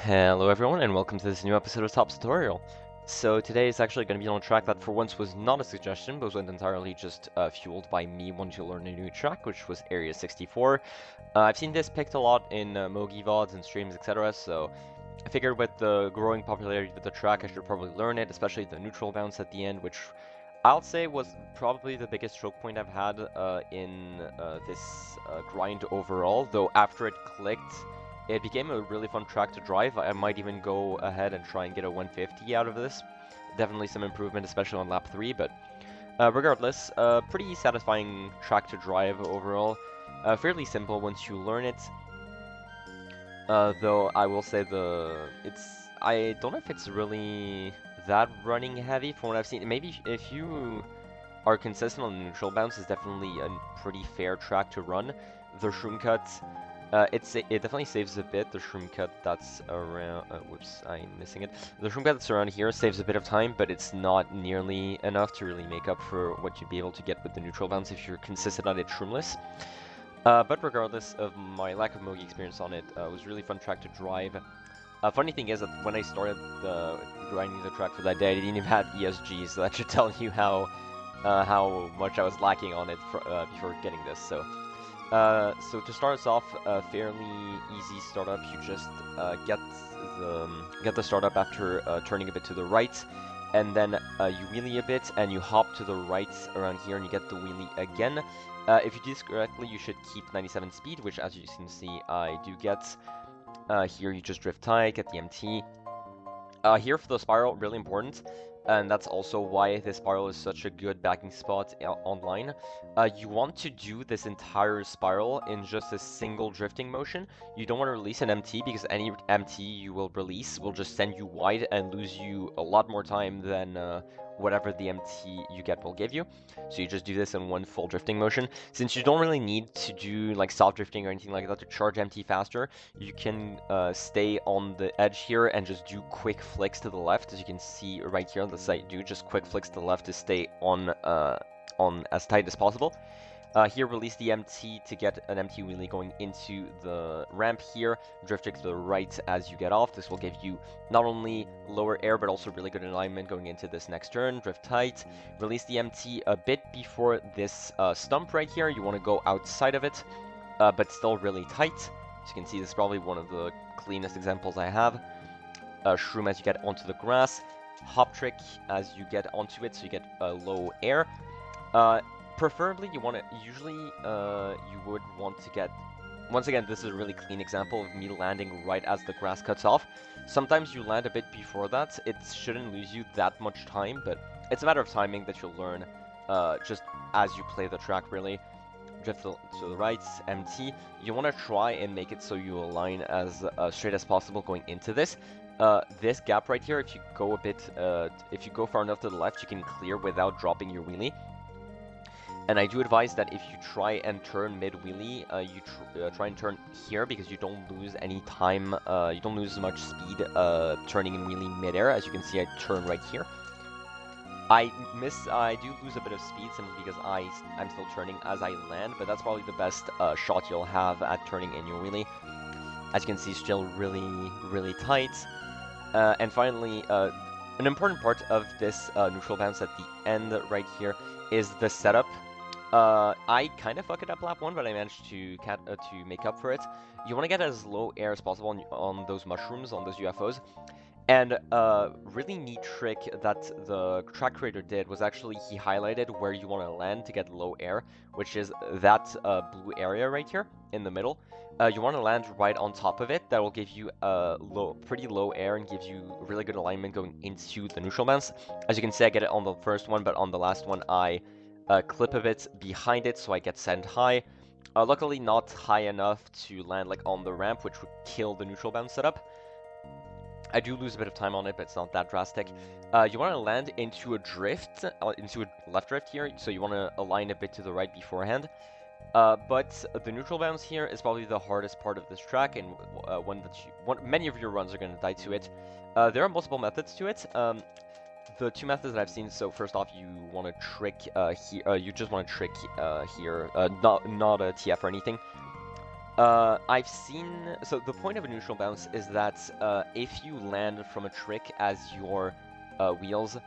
Hello everyone and welcome to this new episode of Top's Tutorial. So today is actually going to be on a track that for once was not a suggestion, but was entirely just fueled by me wanting to learn a new track, which was Area 64. I've seen this picked a lot in Mogi VODs and streams, etc., so I figured with the growing popularity of the track, I should probably learn it, especially the neutral bounce at the end, which I'll say was probably the biggest choke point I've had in this grind overall, though after it clicked, it became a really fun track to drive. I might even go ahead and try and get a 150 out of this. Definitely some improvement, especially on lap 3, but regardless, pretty satisfying track to drive overall. Fairly simple once you learn it. Though I will say I don't know if it's really that running heavy from what I've seen. Maybe if you are consistent on the neutral bounce, it's definitely a pretty fair track to run. The shroom cut, it definitely saves a bit. The shroom cut that's around, whoops, I'm missing it. The shroom cut that's around here saves a bit of time, but it's not nearly enough to really make up for what you'd be able to get with the neutral bounce if you're consistent on it shroomless. But regardless of my lack of Mogi experience on it, it was a really fun track to drive. Funny thing is that when I started grinding the track for that day, I didn't even have ESG, so that should tell you how much I was lacking on it before getting this. So to start us off, fairly easy startup. You just get the startup after turning a bit to the right, and then you wheelie a bit, and you hop to the right around here, and you get the wheelie again. If you do this correctly, you should keep 97 speed, which as you can see, I do get. Here you just drift high, get the MT. Here for the spiral, really important, and that's also why this spiral is such a good backing spot online. You want to do this entire spiral in just a single drifting motion. You don't want to release an MT because any MT you will release will just send you wide and lose you a lot more time than whatever the MT you get will give you. So you just do this in one full drifting motion. Since you don't really need to do like soft drifting or anything like that to charge MT faster, you can stay on the edge here and just do quick flicks to the left. As you can see right here on the side, do just quick flicks to the left to stay on as tight as possible. Here, release the MT to get an MT wheelie going into the ramp here. Drift to the right as you get off. This will give you not only lower air, but also really good alignment going into this next turn. Drift tight. Release the MT a bit before this stump right here. You want to go outside of it, but still really tight. As you can see, this is probably one of the cleanest examples I have. Shroom as you get onto the grass. Hop trick as you get onto it, so you get low air. Preferably, you want to, usually, you would want to get, once again, this is a really clean example of me landing right as the grass cuts off. Sometimes you land a bit before that. It shouldn't lose you that much time, but it's a matter of timing that you'll learn just as you play the track, really. Drift to the right, MT. You want to try and make it so you align as straight as possible going into this. This gap right here, if you go a bit, if you go far enough to the left, you can clear without dropping your wheelie. And I do advise that if you try and turn mid-wheelie, you try and turn here because you don't lose any time, you don't lose as much speed turning in wheelie mid-air. As you can see, I turn right here. I do lose a bit of speed simply because I'm still turning as I land, but that's probably the best shot you'll have at turning in your wheelie. As you can see, still really tight. And finally, an important part of this neutral bounce at the end right here is the setup. I kind of fucked it up lap 1, but I managed to make up for it. You want to get as low air as possible on those mushrooms, on those UFOs. And really neat trick that the track creator did was actually he highlighted where you want to land to get low air, which is that blue area right here in the middle. You want to land right on top of it. That will give you pretty low air and gives you really good alignment going into the neutral bounce. As you can see, I get it on the first one, but on the last one, I clip a bit behind it, so I get sent high. Luckily, not high enough to land like on the ramp, which would kill the neutral bounce setup. I do lose a bit of time on it, but it's not that drastic. You want to land into a drift, into a left drift here, so you want to align a bit to the right beforehand. But the neutral bounce here is probably the hardest part of this track, and many of your runs are going to die to it. There are multiple methods to it. The two methods that I've seen, so first off, you want to trick here, you just want to trick here, not a TF or anything. I've seen, so the point of a neutral bounce is that if you land from a trick as your wheels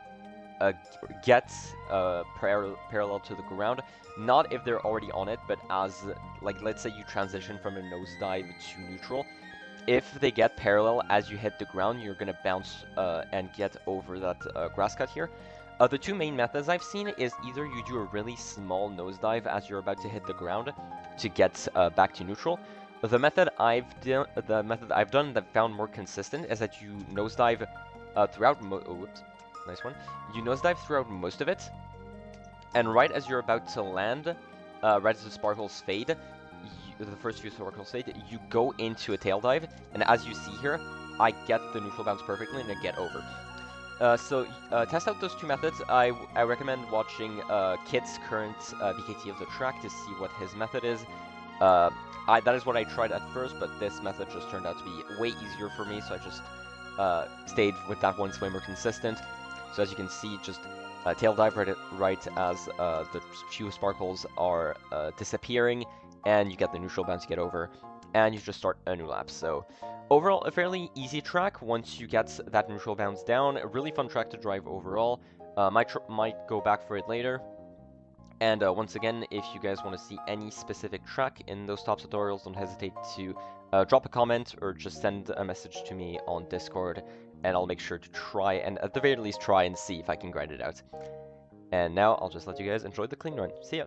get parallel to the ground, not if they're already on it, but as, like, let's say you transition from a nosedive to neutral. If they get parallel as you hit the ground, you're gonna bounce and get over that grass cut here. The two main methods I've seen is either you do a really small nosedive as you're about to hit the ground to get back to neutral. The method I've done that found more consistent is that you nosedive throughout. Whoops, nice one. You nosedive throughout most of it, and right as you're about to land, right as the sparkles fade, the first few sparkles fade, you go into a tail dive, and as you see here, I get the neutral bounce perfectly and I get over. So test out those two methods. I recommend watching Kit's current BKT of the track to see what his method is. That is what I tried at first, but this method just turned out to be way easier for me, so I just stayed with that one, it's way more consistent. So as you can see, just tail dive right as the few sparkles are disappearing, and you get the neutral bounce to get over, and you just start a new lap. So overall, a fairly easy track once you get that neutral bounce down. A really fun track to drive overall. Might go back for it later. And once again, if you guys want to see any specific track in those top tutorials, don't hesitate to drop a comment or just send a message to me on Discord, and I'll make sure to try and at the very least try and see if I can grind it out. And now I'll just let you guys enjoy the clean run. See ya!